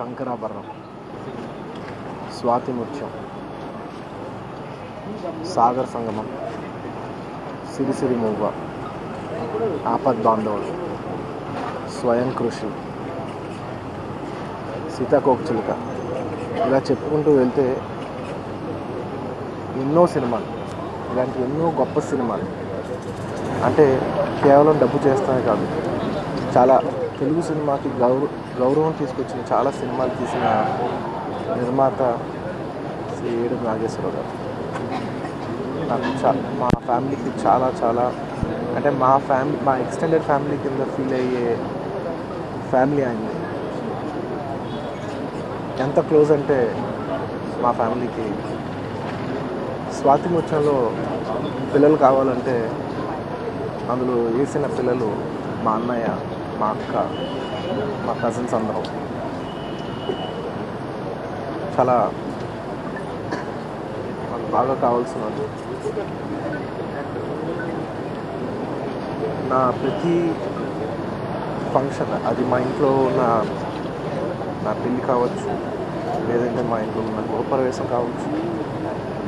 శంకరాభరణం, స్వాతి ముత్యం, సాగర్ సంగమం, సిరిసిరి మూవ, ఆపద్ బాంధవుడు, స్వయం కృషి, సీతాకోకచిలుక, ఇలా చెప్పుకుంటూ వెళ్తే ఎన్నో సినిమాలు, ఇలాంటి ఎన్నో గొప్ప సినిమాలు. అంటే కేవలం డబ్బు చేస్తానే కాదు, చాలా తెలుగు సినిమాకి గౌరవం తీసుకొచ్చిన చాలా సినిమాలు తీసిన నిర్మాత శ్రీ ఏడు నాగేశ్వరరావు గారు. నాకు మా ఫ్యామిలీకి చాలా అంటే మా ఎక్స్టెండెడ్ ఫ్యామిలీ కింద ఫీల్ అయ్యే ఫ్యామిలీ అయింది. ఎంత క్లోజ్ అంటే మా ఫ్యామిలీకి స్వాతి ముత్యంలో పిల్లలు కావాలంటే అందులో వేసిన పిల్లలు మా అన్నయ్య, మా అక్క, మా కజిన్స్ అందరం చాలా నాకు బాగా కావాల్సిన వాళ్ళు. నా ప్రతి ఫంక్షన్, అది మా ఇంట్లో ఉన్న నా పెళ్ళి కావచ్చు, లేదంటే మా ఇంట్లో ఉన్న గృహప్రవేశం కావచ్చు,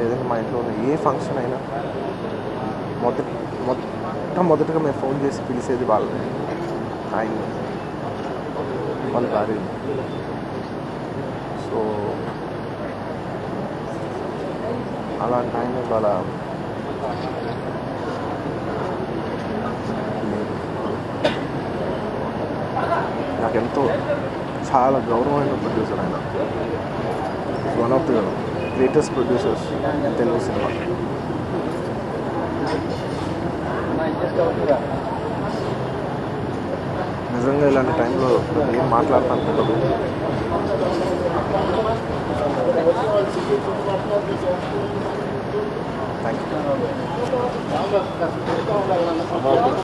లేదంటే మా ఇంట్లో ఉన్న ఏ ఫంక్షన్ అయినా మొట్టమొదటిగా మేము ఫోన్ చేసి పిలిచేది వాళ్ళని, ఆయన వాళ్ళ భార్య. సో అలాంటి ఆయన వాళ్ళ నాకెంతో చాలా గౌరవమైన ప్రొడ్యూసర్ ఆయన. One of the greatest producers in Telugu cinema. నిజంగా ఇలాంటి టైంలో ఏం మాట్లాడతానుకుంటుంది. Thank you.